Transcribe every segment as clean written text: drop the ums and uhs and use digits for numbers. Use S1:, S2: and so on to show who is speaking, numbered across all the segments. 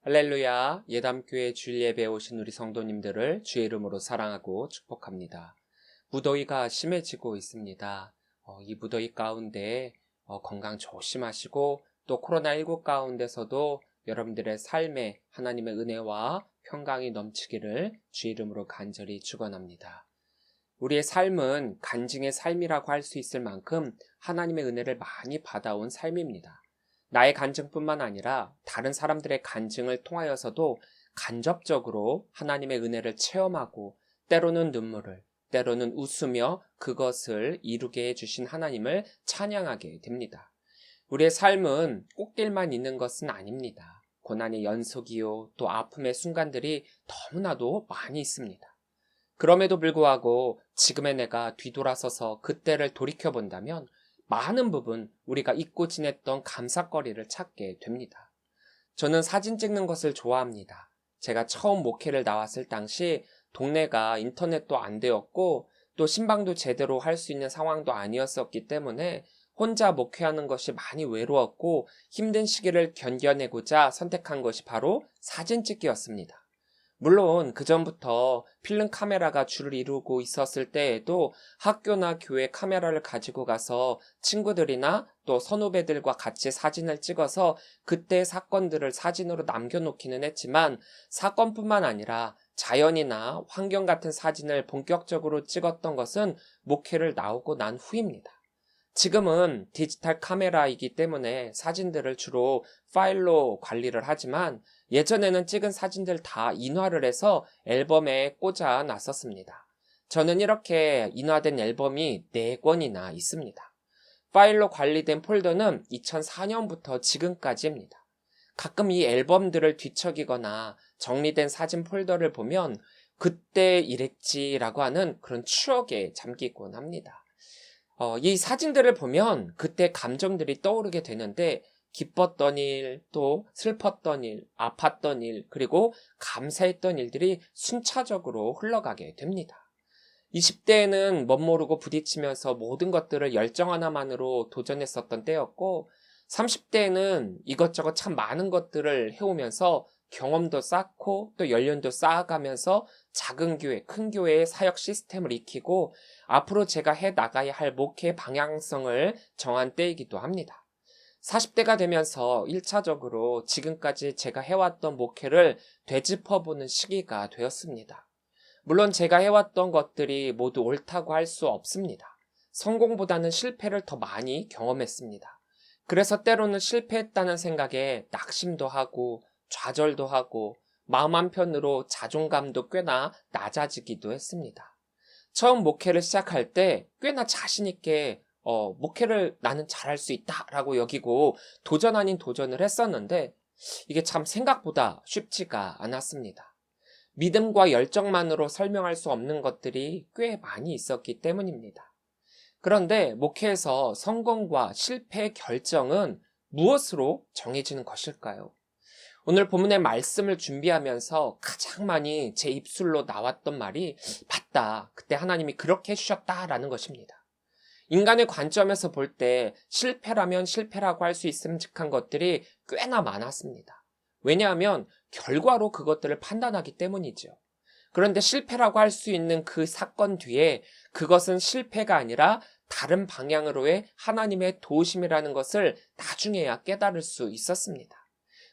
S1: 할렐루야, 예담교회 주일 예배에 오신 우리 성도님들을 주의 이름으로 사랑하고 축복합니다. 무더위가 심해지고 있습니다. 이 무더위 가운데 건강 조심하시고 또 코로나19 가운데서도 여러분들의 삶에 하나님의 은혜와 평강이 넘치기를 주의 이름으로 간절히 축원합니다. 우리의 삶은 간증의 삶이라고 할 수 있을 만큼 하나님의 은혜를 많이 받아온 삶입니다. 나의 간증뿐만 아니라 다른 사람들의 간증을 통하여서도 간접적으로 하나님의 은혜를 체험하고 때로는 눈물을, 때로는 웃으며 그것을 이루게 해주신 하나님을 찬양하게 됩니다. 우리의 삶은 꽃길만 있는 것은 아닙니다. 고난의 연속이요, 또 아픔의 순간들이 너무나도 많이 있습니다. 그럼에도 불구하고 지금의 내가 뒤돌아서서 그때를 돌이켜본다면 많은 부분 우리가 잊고 지냈던 감사거리를 찾게 됩니다. 저는 사진 찍는 것을 좋아합니다. 제가 처음 목회를 나왔을 당시 동네가 인터넷도 안 되었고 또 신방도 제대로 할 수 있는 상황도 아니었었기 때문에 혼자 목회하는 것이 많이 외로웠고 힘든 시기를 견뎌내고자 선택한 것이 바로 사진 찍기였습니다. 물론 그전부터 필름 카메라가 주를 이루고 있었을 때에도 학교나 교회 카메라를 가지고 가서 친구들이나 또 선후배들과 같이 사진을 찍어서 그때 사건들을 사진으로 남겨놓기는 했지만 사건뿐만 아니라 자연이나 환경 같은 사진을 본격적으로 찍었던 것은 목회를 나오고 난 후입니다. 지금은 디지털 카메라이기 때문에 사진들을 주로 파일로 관리를 하지만 예전에는 찍은 사진들 다 인화를 해서 앨범에 꽂아 놨었습니다. 저는 이렇게 인화된 앨범이 4권이나 있습니다. 파일로 관리된 폴더는 2004년부터 지금까지입니다. 가끔 이 앨범들을 뒤척이거나 정리된 사진 폴더를 보면 그때 이랬지라고 하는 그런 추억에 잠기곤 합니다. 이 사진들을 보면 그때 감정들이 떠오르게 되는데 기뻤던 일, 또 슬펐던 일, 아팠던 일, 그리고 감사했던 일들이 순차적으로 흘러가게 됩니다. 20대에는 멋모르고 부딪히면서 모든 것들을 열정 하나만으로 도전했었던 때였고 30대에는 이것저것 참 많은 것들을 해오면서 경험도 쌓고 또 연륜도 쌓아가면서 작은 교회, 큰 교회의 사역 시스템을 익히고 앞으로 제가 해 나가야 할 목회 방향성을 정한 때이기도 합니다. 40대가 되면서 1차적으로 지금까지 제가 해왔던 목회를 되짚어보는 시기가 되었습니다. 물론 제가 해왔던 것들이 모두 옳다고 할 수 없습니다. 성공보다는 실패를 더 많이 경험했습니다. 그래서 때로는 실패했다는 생각에 낙심도 하고 좌절도 하고 마음 한편으로 자존감도 꽤나 낮아지기도 했습니다. 처음 목회를 시작할 때 꽤나 자신 있게 목회를 나는 잘할 수 있다라고 여기고 도전 아닌 도전을 했었는데 이게 참 생각보다 쉽지가 않았습니다. 믿음과 열정만으로 설명할 수 없는 것들이 꽤 많이 있었기 때문입니다. 그런데 목회에서 성공과 실패의 결정은 무엇으로 정해지는 것일까요? 오늘 본문의 말씀을 준비하면서 가장 많이 제 입술로 나왔던 말이 맞다. 그때 하나님이 그렇게 해주셨다라는 것입니다. 인간의 관점에서 볼 때 실패라면 실패라고 할 수 있음직한 것들이 꽤나 많았습니다. 왜냐하면 결과로 그것들을 판단하기 때문이죠. 그런데 실패라고 할 수 있는 그 사건 뒤에 그것은 실패가 아니라 다른 방향으로의 하나님의 도우심이라는 것을 나중에야 깨달을 수 있었습니다.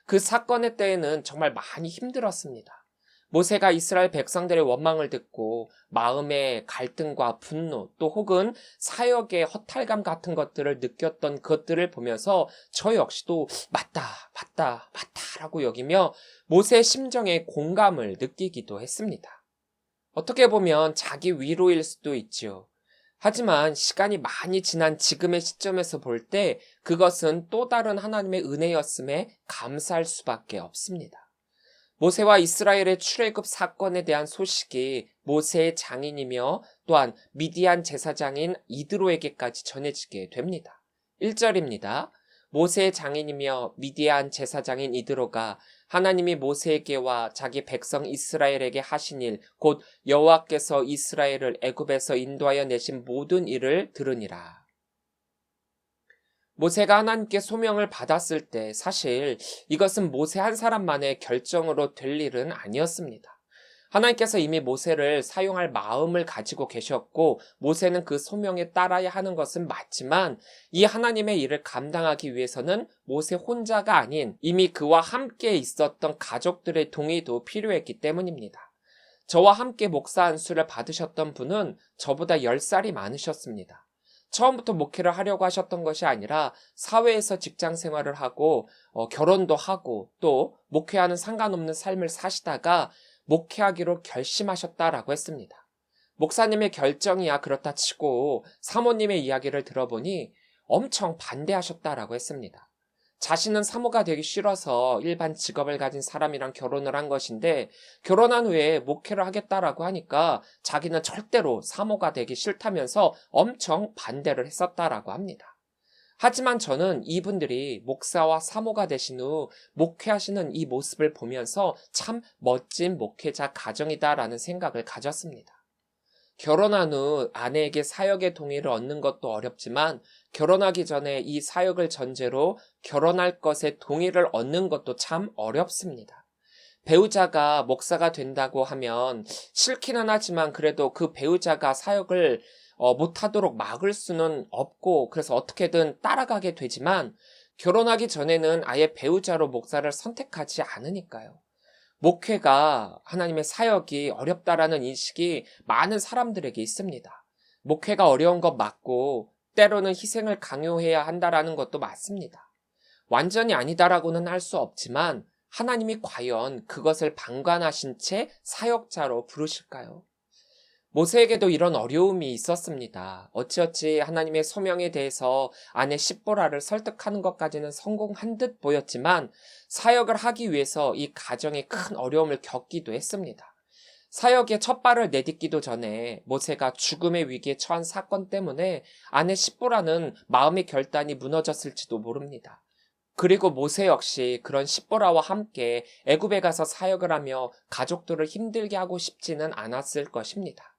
S1: 그 사건의 때에는 정말 많이 힘들었습니다. 모세가 이스라엘 백성들의 원망을 듣고 마음의 갈등과 분노 또 혹은 사역의 허탈감 같은 것들을 느꼈던 것들을 보면서 저 역시도 맞다라고 여기며 모세의 심정에 공감을 느끼기도 했습니다. 어떻게 보면 자기 위로일 수도 있지요. 하지만 시간이 많이 지난 지금의 시점에서 볼 때 그것은 또 다른 하나님의 은혜였음에 감사할 수밖에 없습니다. 모세와 이스라엘의 출애굽 사건에 대한 소식이 모세의 장인이며 또한 미디안 제사장인 이드로에게까지 전해지게 됩니다. 1절입니다. 모세의 장인이며 미디안 제사장인 이드로가 하나님이 모세에게와 자기 백성 이스라엘에게 하신 일, 곧 여호와께서 이스라엘을 애굽에서 인도하여 내신 모든 일을 들으니라. 모세가 하나님께 소명을 받았을 때 사실 이것은 모세 한 사람만의 결정으로 될 일은 아니었습니다. 하나님께서 이미 모세를 사용할 마음을 가지고 계셨고 모세는 그 소명에 따라야 하는 것은 맞지만 이 하나님의 일을 감당하기 위해서는 모세 혼자가 아닌 이미 그와 함께 있었던 가족들의 동의도 필요했기 때문입니다. 저와 함께 목사 안수를 받으셨던 분은 저보다 10살이 많으셨습니다. 처음부터 목회를 하려고 하셨던 것이 아니라 사회에서 직장 생활을 하고 결혼도 하고 또 목회와는 상관없는 삶을 사시다가 목회하기로 결심하셨다라고 했습니다. 목사님의 결정이야 그렇다 치고 사모님의 이야기를 들어보니 엄청 반대하셨다라고 했습니다. 자신은 사모가 되기 싫어서 일반 직업을 가진 사람이랑 결혼을 한 것인데 결혼한 후에 목회를 하겠다라고 하니까 자기는 절대로 사모가 되기 싫다면서 엄청 반대를 했었다라고 합니다. 하지만 저는 이분들이 목사와 사모가 되신 후 목회하시는 이 모습을 보면서 참 멋진 목회자 가정이다라는 생각을 가졌습니다. 결혼한 후 아내에게 사역의 동의를 얻는 것도 어렵지만 결혼하기 전에 이 사역을 전제로 결혼할 것에 동의를 얻는 것도 참 어렵습니다. 배우자가 목사가 된다고 하면 싫기는 하지만 그래도 그 배우자가 사역을 못하도록 막을 수는 없고 그래서 어떻게든 따라가게 되지만 결혼하기 전에는 아예 배우자로 목사를 선택하지 않으니까요. 목회가 하나님의 사역이 어렵다라는 인식이 많은 사람들에게 있습니다. 목회가 어려운 것 맞고 때로는 희생을 강요해야 한다라는 것도 맞습니다. 완전히 아니다라고는 할 수 없지만 하나님이 과연 그것을 방관하신 채 사역자로 부르실까요? 모세에게도 이런 어려움이 있었습니다. 어찌어찌 하나님의 소명에 대해서 아내 십보라를 설득하는 것까지는 성공한 듯 보였지만 사역을 하기 위해서 이 가정에 큰 어려움을 겪기도 했습니다. 사역의 첫 발을 내딛기도 전에 모세가 죽음의 위기에 처한 사건 때문에 아내 십보라는 마음의 결단이 무너졌을지도 모릅니다. 그리고 모세 역시 그런 십보라와 함께 애굽에 가서 사역을 하며 가족들을 힘들게 하고 싶지는 않았을 것입니다.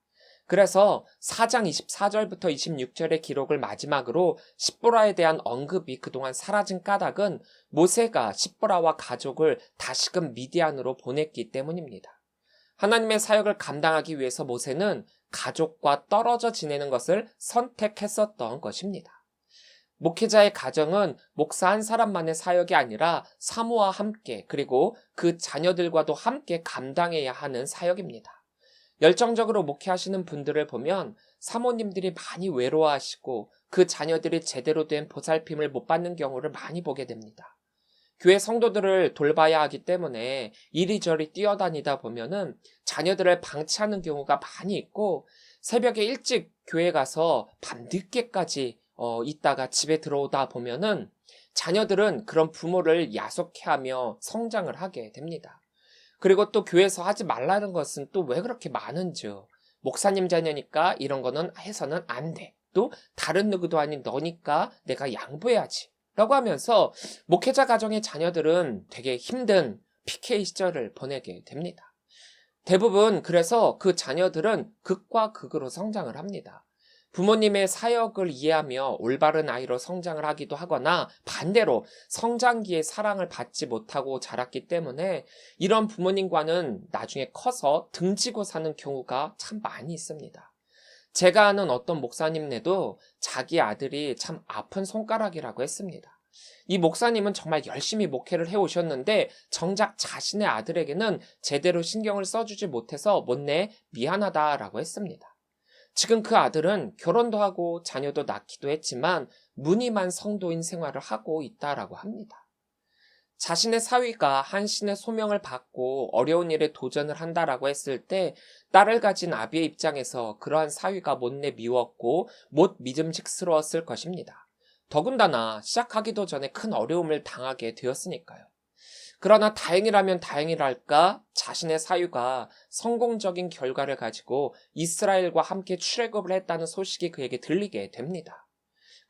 S1: 그래서 4장 24절부터 26절의 기록을 마지막으로 십보라에 대한 언급이 그동안 사라진 까닭은 모세가 십보라와 가족을 다시금 미디안으로 보냈기 때문입니다. 하나님의 사역을 감당하기 위해서 모세는 가족과 떨어져 지내는 것을 선택했었던 것입니다. 목회자의 가정은 목사 한 사람만의 사역이 아니라 사모와 함께 그리고 그 자녀들과도 함께 감당해야 하는 사역입니다. 열정적으로 목회하시는 분들을 보면 사모님들이 많이 외로워하시고 그 자녀들이 제대로 된 보살핌을 못 받는 경우를 많이 보게 됩니다. 교회 성도들을 돌봐야 하기 때문에 이리저리 뛰어다니다 보면은 자녀들을 방치하는 경우가 많이 있고 새벽에 일찍 교회 가서 밤 늦게까지 있다가 집에 들어오다 보면은 자녀들은 그런 부모를 야속해하며 성장을 하게 됩니다. 그리고 또 교회에서 하지 말라는 것은 또 왜 그렇게 많은지요. 목사님 자녀니까 이런 거는 해서는 안 돼. 또 다른 누구도 아닌 너니까 내가 양보해야지. 라고 하면서 목회자 가정의 자녀들은 되게 힘든 PK 시절을 보내게 됩니다. 대부분 그래서 그 자녀들은 극과 극으로 성장을 합니다. 부모님의 사역을 이해하며 올바른 아이로 성장을 하기도 하거나 반대로 성장기에 사랑을 받지 못하고 자랐기 때문에 이런 부모님과는 나중에 커서 등지고 사는 경우가 참 많이 있습니다. 제가 아는 어떤 목사님네도 자기 아들이 참 아픈 손가락이라고 했습니다. 이 목사님은 정말 열심히 목회를 해오셨는데 정작 자신의 아들에게는 제대로 신경을 써주지 못해서 못내 미안하다라고 했습니다. 지금 그 아들은 결혼도 하고 자녀도 낳기도 했지만 무늬만 성도인 생활을 하고 있다라고 합니다. 자신의 사위가 한 신의 소명을 받고 어려운 일에 도전을 한다라고 했을 때 딸을 가진 아비의 입장에서 그러한 사위가 못내 미웠고 못 믿음직스러웠을 것입니다. 더군다나 시작하기도 전에 큰 어려움을 당하게 되었으니까요. 그러나 다행이라면 다행이랄까 자신의 사유가 성공적인 결과를 가지고 이스라엘과 함께 출애굽을 했다는 소식이 그에게 들리게 됩니다.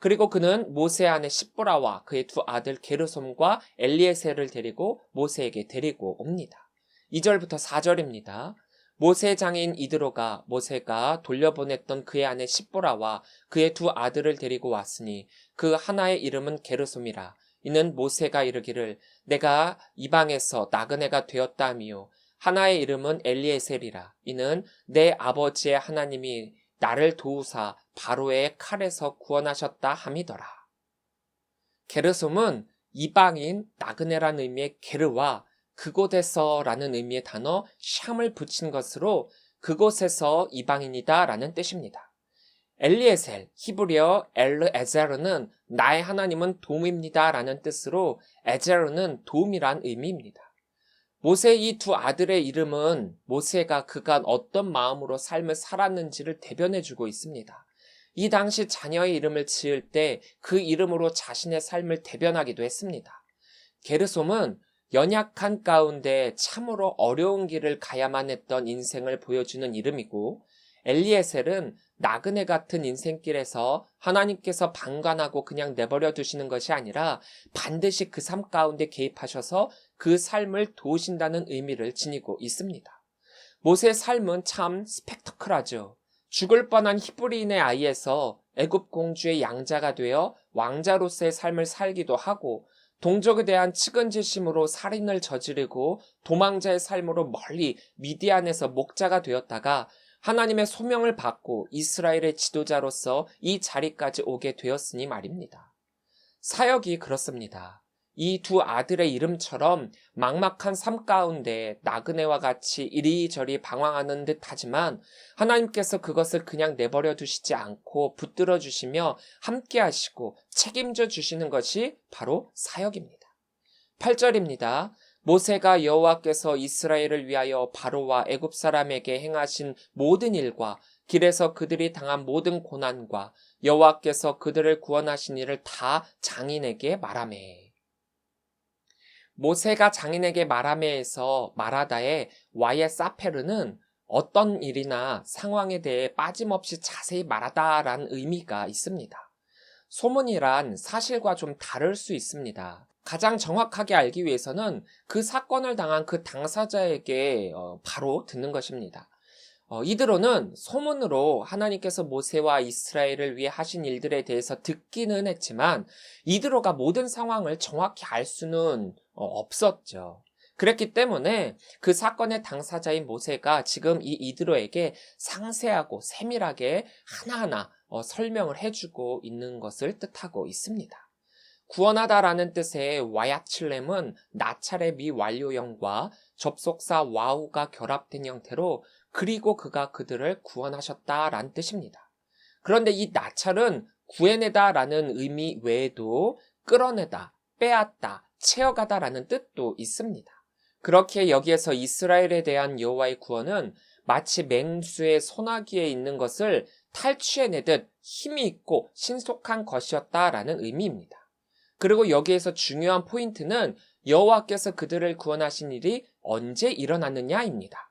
S1: 그리고 그는 모세 아내 십보라와 그의 두 아들 게르솜과 엘리에셀을 데리고 모세에게 데리고 옵니다. 2절부터 4절입니다. 모세 장인 이드로가 모세가 돌려보냈던 그의 아내 십보라와 그의 두 아들을 데리고 왔으니 그 하나의 이름은 게르솜이라. 이는 모세가 이르기를 내가 이방에서 나그네가 되었다 하미요. 하나의 이름은 엘리에셀이라. 이는 내 아버지의 하나님이 나를 도우사 바로의 칼에서 구원하셨다 함이더라. 게르솜은 이방인 나그네란 의미의 게르와 그곳에서라는 의미의 단어 샴을 붙인 것으로 그곳에서 이방인이다 라는 뜻입니다. 엘리에셀, 히브리어 엘르에제르는 나의 하나님은 도움입니다 라는 뜻으로 에제르는 도움이란 의미입니다. 모세의 이 두 아들의 이름은 모세가 그간 어떤 마음으로 삶을 살았는지를 대변해주고 있습니다. 이 당시 자녀의 이름을 지을 때 그 이름으로 자신의 삶을 대변하기도 했습니다. 게르솜은 연약한 가운데 참으로 어려운 길을 가야만 했던 인생을 보여주는 이름이고, 엘리에셀은 나그네 같은 인생길에서 하나님께서 방관하고 그냥 내버려 두시는 것이 아니라 반드시 그 삶 가운데 개입하셔서 그 삶을 도우신다는 의미를 지니고 있습니다. 모세의 삶은 참 스펙터클하죠. 죽을 뻔한 히브리인의 아이에서 애굽 공주의 양자가 되어 왕자로서의 삶을 살기도 하고, 동족에 대한 측은지심으로 살인을 저지르고 도망자의 삶으로 멀리 미디안에서 목자가 되었다가 하나님의 소명을 받고 이스라엘의 지도자로서 이 자리까지 오게 되었으니 말입니다. 사역이 그렇습니다. 이 두 아들의 이름처럼 막막한 삶 가운데 나그네와 같이 이리저리 방황하는 듯 하지만 하나님께서 그것을 그냥 내버려 두시지 않고 붙들어 주시며 함께 하시고 책임져 주시는 것이 바로 사역입니다. 8절입니다. 모세가 여호와께서 이스라엘을 위하여 바로와 애굽 사람에게 행하신 모든 일과 길에서 그들이 당한 모든 고난과 여호와께서 그들을 구원하신 일을 다 장인에게 말하매. 모세가 장인에게 말하매에서 말하다의 와예 사페르는 어떤 일이나 상황에 대해 빠짐없이 자세히 말하다라는 의미가 있습니다. 소문이란 사실과 좀 다를 수 있습니다. 가장 정확하게 알기 위해서는 그 사건을 당한 그 당사자에게 바로 듣는 것입니다. 이드로는 소문으로 하나님께서 모세와 이스라엘을 위해 하신 일들에 대해서 듣기는 했지만 이드로가 모든 상황을 정확히 알 수는 없었죠. 그랬기 때문에 그 사건의 당사자인 모세가 지금 이 이드로에게 상세하고 세밀하게 하나하나 설명을 해주고 있는 것을 뜻하고 있습니다. 구원하다라는 뜻의 와야칠렘은 나찰의 미완료형과 접속사 와우가 결합된 형태로 그리고 그가 그들을 구원하셨다라는 뜻입니다. 그런데 이 나찰은 구해내다라는 의미 외에도 끌어내다, 빼앗다, 채어가다라는 뜻도 있습니다. 그렇게 여기에서 이스라엘에 대한 여호와의 구원은 마치 맹수의 소나기에 있는 것을 탈취해내듯 힘이 있고 신속한 것이었다라는 의미입니다. 그리고 여기에서 중요한 포인트는 여호와께서 그들을 구원하신 일이 언제 일어났느냐입니다.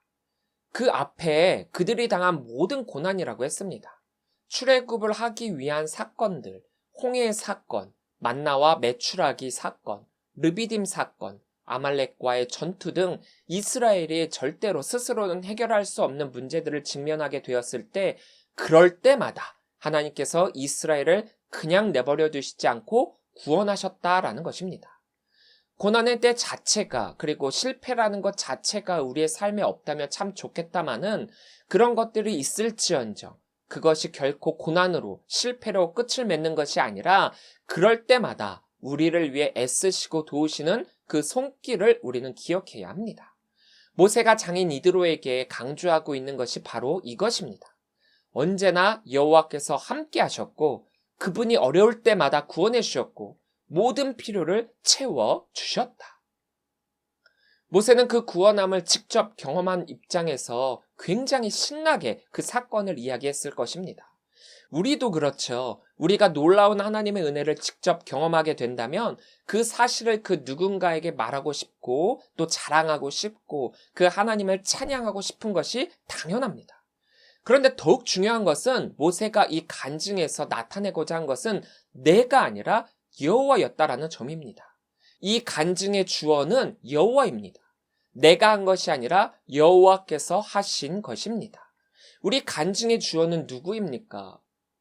S1: 그 앞에 그들이 당한 모든 고난이라고 했습니다. 출애굽을 하기 위한 사건들, 홍해 사건, 만나와 메추라기 사건, 르비딤 사건, 아말렉과의 전투 등 이스라엘이 절대로 스스로는 해결할 수 없는 문제들을 직면하게 되었을 때 그럴 때마다 하나님께서 이스라엘을 그냥 내버려 두시지 않고 구원하셨다라는 것입니다. 고난의 때 자체가 그리고 실패라는 것 자체가 우리의 삶에 없다면 참 좋겠다마는 그런 것들이 있을지언정 그것이 결코 고난으로 실패로 끝을 맺는 것이 아니라 그럴 때마다 우리를 위해 애쓰시고 도우시는 그 손길을 우리는 기억해야 합니다. 모세가 장인 이드로에게 강조하고 있는 것이 바로 이것입니다. 언제나 여호와께서 함께 하셨고 그분이 어려울 때마다 구원해 주셨고 모든 필요를 채워 주셨다. 모세는 그 구원함을 직접 경험한 입장에서 굉장히 신나게 그 사건을 이야기했을 것입니다. 우리도 그렇죠. 우리가 놀라운 하나님의 은혜를 직접 경험하게 된다면 그 사실을 그 누군가에게 말하고 싶고 또 자랑하고 싶고 그 하나님을 찬양하고 싶은 것이 당연합니다. 그런데 더욱 중요한 것은 모세가 이 간증에서 나타내고자 한 것은 내가 아니라 여호와였다라는 점입니다. 이 간증의 주어는 여호와입니다. 내가 한 것이 아니라 여호와께서 하신 것입니다. 우리 간증의 주어는 누구입니까?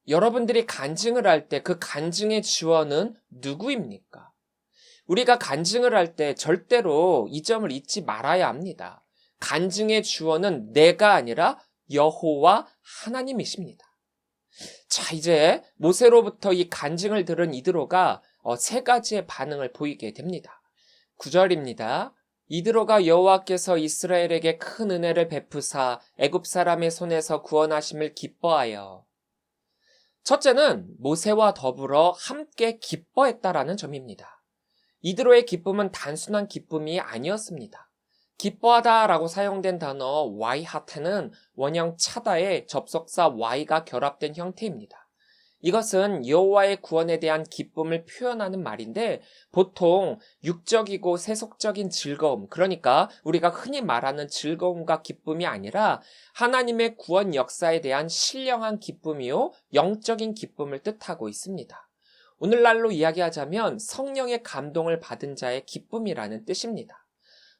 S1: 여러분들이 간증을 할 때 그 간증의 주어는 누구입니까? 우리가 간증을 할 때 절대로 이 점을 잊지 말아야 합니다. 간증의 주어는 내가 아니라 여호와 하나님이십니다. 자, 이제 모세로부터 이 간증을 들은 이드로가 세 가지의 반응을 보이게 됩니다. 9절입니다. 이드로가 여호와께서 이스라엘에게 큰 은혜를 베푸사 애굽 사람의 손에서 구원하심을 기뻐하여. 첫째는 모세와 더불어 함께 기뻐했다라는 점입니다. 이드로의 기쁨은 단순한 기쁨이 아니었습니다. 기뻐하다라고 사용된 단어 와이하테는 원형 차다에 접속사 y가 결합된 형태입니다. 이것은 여호와의 구원에 대한 기쁨을 표현하는 말인데 보통 육적이고 세속적인 즐거움, 그러니까 우리가 흔히 말하는 즐거움과 기쁨이 아니라 하나님의 구원 역사에 대한 신령한 기쁨이요 영적인 기쁨을 뜻하고 있습니다. 오늘날로 이야기하자면 성령의 감동을 받은 자의 기쁨이라는 뜻입니다.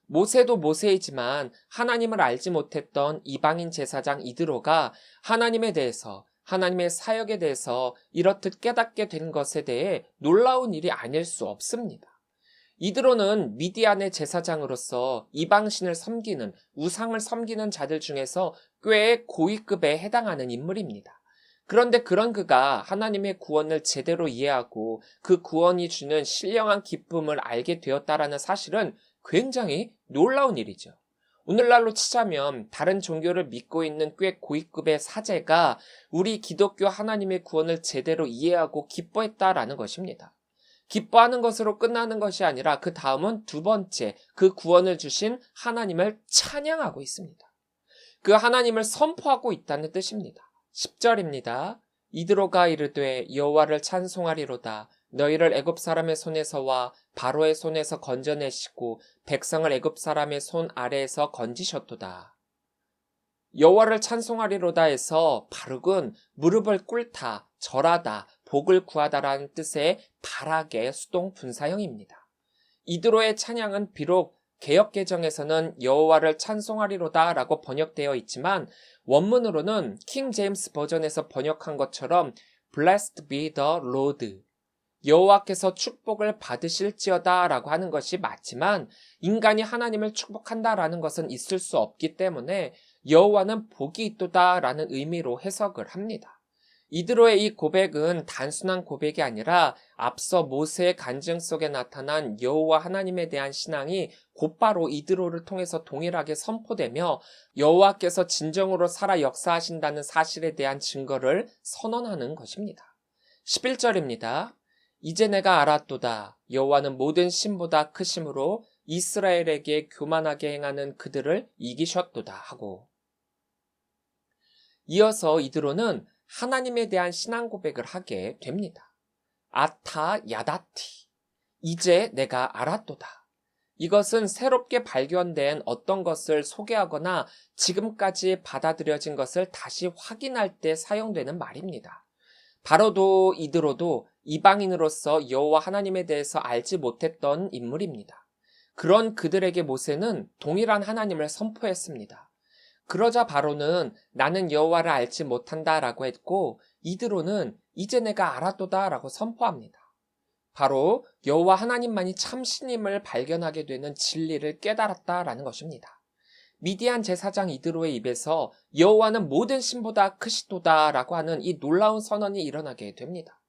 S1: 모세도 모세이지만 하나님을 알지 못했던 이방인 제사장 이드로가 하나님에 대해서, 하나님의 사역에 대해서 이렇듯 깨닫게 된 것에 대해 놀라운 일이 아닐 수 없습니다. 이드로는 미디안의 제사장으로서 이방신을 섬기는, 우상을 섬기는 자들 중에서 꽤 고위급에 해당하는 인물입니다. 그런데 그런 그가 하나님의 구원을 제대로 이해하고 그 구원이 주는 신령한 기쁨을 알게 되었다라는 사실은 굉장히 놀라운 일이죠. 오늘날로 치자면 다른 종교를 믿고 있는 꽤 고위급의 사제가 우리 기독교 하나님의 구원을 제대로 이해하고 기뻐했다라는 것입니다. 기뻐하는 것으로 끝나는 것이 아니라 그 다음은 두 번째, 그 구원을 주신 하나님을 찬양하고 있습니다. 그 하나님을 선포하고 있다는 뜻입니다. 10절입니다. 이드로가 이르되 여호와를 찬송하리로다. 너희를 애굽 사람의 손에서와 바로의 손에서 건져내시고 백성을 애굽 사람의 손 아래에서 건지셨도다. 여호와를 찬송하리로다 해서 바룩은 무릎을 꿇다, 절하다, 복을 구하다라는 뜻의 바락의 수동 분사형입니다. 이드로의 찬양은 비록 개역개정에서는 여호와를 찬송하리로다 라고 번역되어 있지만 원문으로는 킹 제임스 버전에서 번역한 것처럼 Blessed be the Lord, 여호와께서 축복을 받으실지어다 라고 하는 것이 맞지만 인간이 하나님을 축복한다라는 것은 있을 수 없기 때문에 여호와는 복이 있도다 라는 의미로 해석을 합니다. 이드로의 이 고백은 단순한 고백이 아니라 앞서 모세의 간증 속에 나타난 여호와 하나님에 대한 신앙이 곧바로 이드로를 통해서 동일하게 선포되며 여호와께서 진정으로 살아 역사하신다는 사실에 대한 증거를 선언하는 것입니다. 11절입니다. 이제 내가 알았도다. 여호와는 모든 신보다 크심으로 이스라엘에게 교만하게 행하는 그들을 이기셨도다 하고, 이어서 이드로는 하나님에 대한 신앙 고백을 하게 됩니다. 아타 야다티, 이제 내가 알았도다. 이것은 새롭게 발견된 어떤 것을 소개하거나 지금까지 받아들여진 것을 다시 확인할 때 사용되는 말입니다. 바로도 이드로도 이방인으로서 여호와 하나님에 대해서 알지 못했던 인물입니다. 그런 그들에게 모세는 동일한 하나님을 선포했습니다. 그러자 바로는 나는 여호와를 알지 못한다라고 했고 이드로는 이제 내가 알았도다 라고 선포합니다. 바로 여호와 하나님만이 참신임을 발견하게 되는 진리를 깨달았다라는 것입니다. 미디안 제사장 이드로의 입에서 여호와는 모든 신보다 크시도다 라고 하는 이 놀라운 선언이 일어나게 됩니다.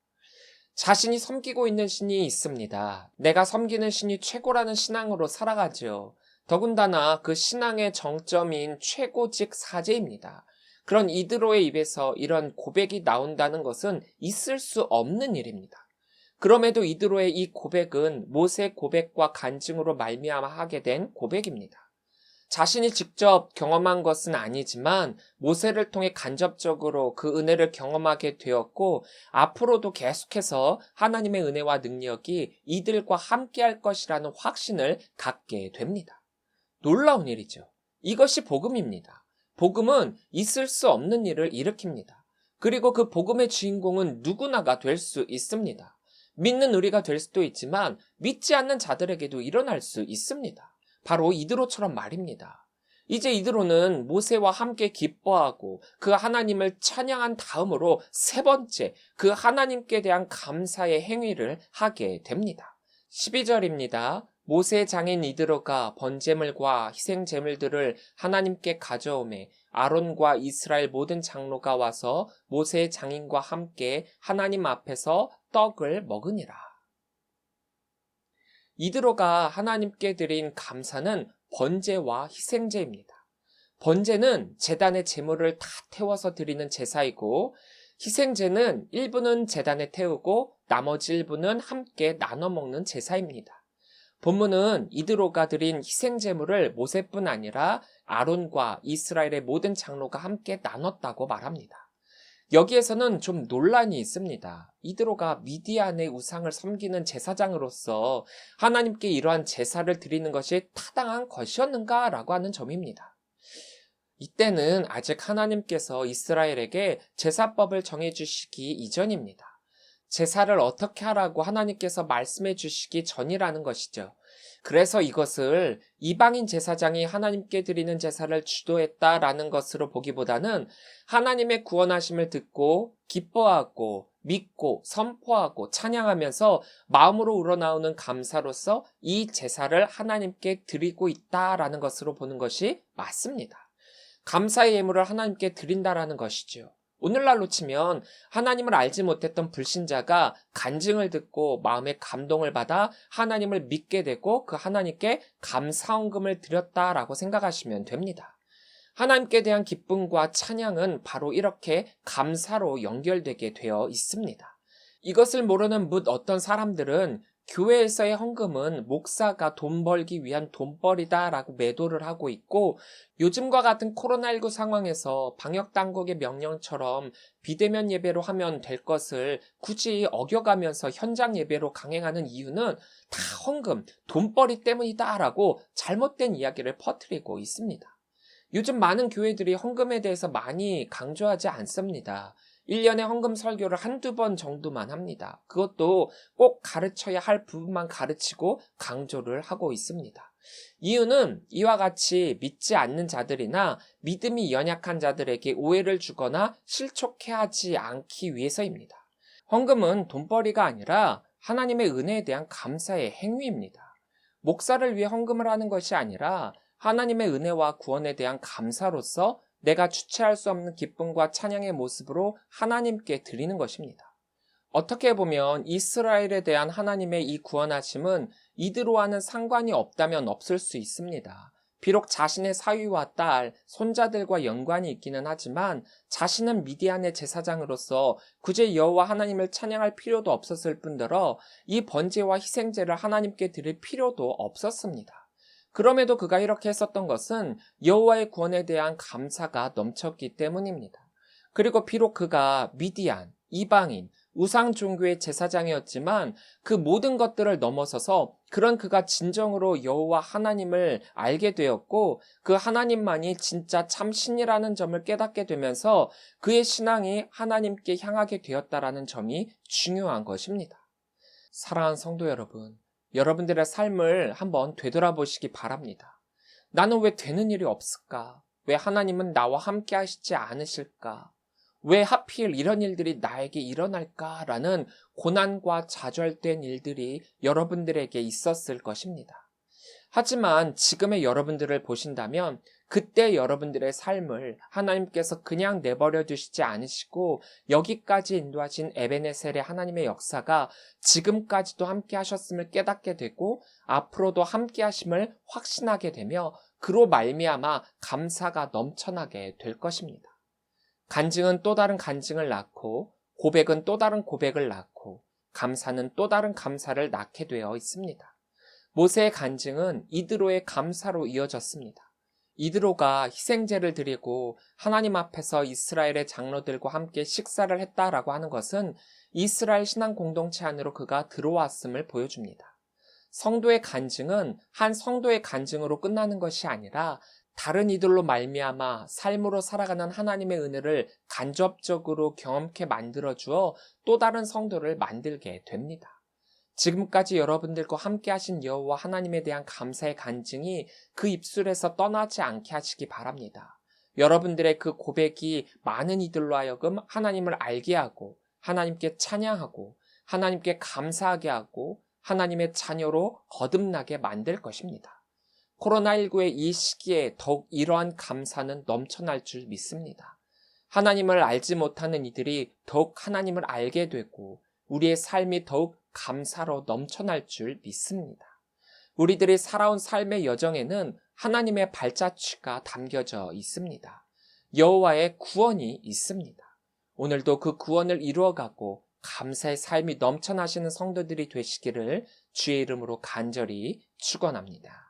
S1: 자신이 섬기고 있는 신이 있습니다. 내가 섬기는 신이 최고라는 신앙으로 살아가죠. 더군다나 그 신앙의 정점인 최고직 사제입니다. 그런 이드로의 입에서 이런 고백이 나온다는 것은 있을 수 없는 일입니다. 그럼에도 이드로의 이 고백은 모세의 고백과 간증으로 말미암아 하게 된 고백입니다. 자신이 직접 경험한 것은 아니지만 모세를 통해 간접적으로 그 은혜를 경험하게 되었고 앞으로도 계속해서 하나님의 은혜와 능력이 이들과 함께할 것이라는 확신을 갖게 됩니다. 놀라운 일이죠. 이것이 복음입니다. 복음은 있을 수 없는 일을 일으킵니다. 그리고 그 복음의 주인공은 누구나가 될 수 있습니다. 믿는 우리가 될 수도 있지만 믿지 않는 자들에게도 일어날 수 있습니다. 바로 이드로처럼 말입니다. 이제 이드로는 모세와 함께 기뻐하고 그 하나님을 찬양한 다음으로 세 번째 그 하나님께 대한 감사의 행위를 하게 됩니다. 12절입니다. 모세 장인 이드로가 번제물과 희생제물들을 하나님께 가져오매 아론과 이스라엘 모든 장로가 와서 모세 장인과 함께 하나님 앞에서 떡을 먹으니라. 이드로가 하나님께 드린 감사는 번제와 희생제입니다. 번제는 제단의 제물을 다 태워서 드리는 제사이고, 희생제는 일부는 제단에 태우고 나머지 일부는 함께 나눠 먹는 제사입니다. 본문은 이드로가 드린 희생제물을 모세뿐 아니라 아론과 이스라엘의 모든 장로가 함께 나눴다고 말합니다. 여기에서는 좀 논란이 있습니다. 이드로가 미디안의 우상을 섬기는 제사장으로서 하나님께 이러한 제사를 드리는 것이 타당한 것이었는가라고 하는 점입니다. 이때는 아직 하나님께서 이스라엘에게 제사법을 정해주시기 이전입니다. 제사를 어떻게 하라고 하나님께서 말씀해 주시기 전이라는 것이죠. 그래서 이것을 이방인 제사장이 하나님께 드리는 제사를 주도했다라는 것으로 보기보다는 하나님의 구원하심을 듣고 기뻐하고 믿고 선포하고 찬양하면서 마음으로 우러나오는 감사로서 이 제사를 하나님께 드리고 있다라는 것으로 보는 것이 맞습니다. 감사의 예물을 하나님께 드린다라는 것이죠. 오늘날로 치면 하나님을 알지 못했던 불신자가 간증을 듣고 마음의 감동을 받아 하나님을 믿게 되고 그 하나님께 감사헌금을 드렸다라고 생각하시면 됩니다. 하나님께 대한 기쁨과 찬양은 바로 이렇게 감사로 연결되게 되어 있습니다. 이것을 모르는 어떤 사람들은 교회에서의 헌금은 목사가 돈 벌기 위한 돈벌이다라고 매도를 하고 있고, 요즘과 같은 코로나19 상황에서 방역당국의 명령처럼 비대면 예배로 하면 될 것을 굳이 어겨가면서 현장 예배로 강행하는 이유는 다 헌금, 돈벌이 때문이다라고 잘못된 이야기를 퍼뜨리고 있습니다. 요즘 많은 교회들이 헌금에 대해서 많이 강조하지 않습니다. 1년에 헌금 설교를 한두 번 정도만 합니다. 그것도 꼭 가르쳐야 할 부분만 가르치고 강조를 하고 있습니다. 이유는 이와 같이 믿지 않는 자들이나 믿음이 연약한 자들에게 오해를 주거나 실족해 하지 않기 위해서입니다. 헌금은 돈벌이가 아니라 하나님의 은혜에 대한 감사의 행위입니다. 목사를 위해 헌금을 하는 것이 아니라 하나님의 은혜와 구원에 대한 감사로서 내가 주체할 수 없는 기쁨과 찬양의 모습으로 하나님께 드리는 것입니다. 어떻게 보면 이스라엘에 대한 하나님의 이 구원하심은 이드로와는 상관이 없다면 없을 수 있습니다. 비록 자신의 사위와 딸, 손자들과 연관이 있기는 하지만 자신은 미디안의 제사장으로서 굳이 여호와 하나님을 찬양할 필요도 없었을 뿐더러 이 번제와 희생제를 하나님께 드릴 필요도 없었습니다. 그럼에도 그가 이렇게 했었던 것은 여호와의 구원에 대한 감사가 넘쳤기 때문입니다. 그리고 비록 그가 미디안, 이방인, 우상 종교의 제사장이었지만 그 모든 것들을 넘어서서 그런 그가 진정으로 여호와 하나님을 알게 되었고, 그 하나님만이 진짜 참 신이라는 점을 깨닫게 되면서 그의 신앙이 하나님께 향하게 되었다라는 점이 중요한 것입니다. 사랑하는 성도 여러분, 여러분들의 삶을 한번 되돌아보시기 바랍니다. 나는 왜 되는 일이 없을까? 왜 하나님은 나와 함께 하시지 않으실까? 왜 하필 이런 일들이 나에게 일어날까라는 고난과 좌절된 일들이 여러분들에게 있었을 것입니다. 하지만 지금의 여러분들을 보신다면 그때 여러분들의 삶을 하나님께서 그냥 내버려 두시지 않으시고 여기까지 인도하신 에베네셀의 하나님의 역사가 지금까지도 함께 하셨음을 깨닫게 되고 앞으로도 함께 하심을 확신하게 되며 그로 말미암아 감사가 넘쳐나게 될 것입니다. 간증은 또 다른 간증을 낳고 고백은 또 다른 고백을 낳고 감사는 또 다른 감사를 낳게 되어 있습니다. 모세의 간증은 이드로의 감사로 이어졌습니다. 이드로가 희생제를 드리고 하나님 앞에서 이스라엘의 장로들과 함께 식사를 했다라고 하는 것은 이스라엘 신앙 공동체 안으로 그가 들어왔음을 보여줍니다. 성도의 간증은 한 성도의 간증으로 끝나는 것이 아니라 다른 이들로 말미암아 삶으로 살아가는 하나님의 은혜를 간접적으로 경험케 만들어주어 또 다른 성도를 만들게 됩니다. 지금까지 여러분들과 함께 하신 여호와 하나님에 대한 감사의 간증이 그 입술에서 떠나지 않게 하시기 바랍니다. 여러분들의 그 고백이 많은 이들로 하여금 하나님을 알게 하고 하나님께 찬양하고 하나님께 감사하게 하고 하나님의 자녀로 거듭나게 만들 것입니다. 코로나19의 이 시기에 더욱 이러한 감사는 넘쳐날 줄 믿습니다. 하나님을 알지 못하는 이들이 더욱 하나님을 알게 되고 우리의 삶이 더욱 감사로 넘쳐날 줄 믿습니다. 우리들이 살아온 삶의 여정에는 하나님의 발자취가 담겨져 있습니다. 여호와의 구원이 있습니다. 오늘도 그 구원을 이루어가고 감사의 삶이 넘쳐나시는 성도들이 되시기를 주의 이름으로 간절히 축원합니다.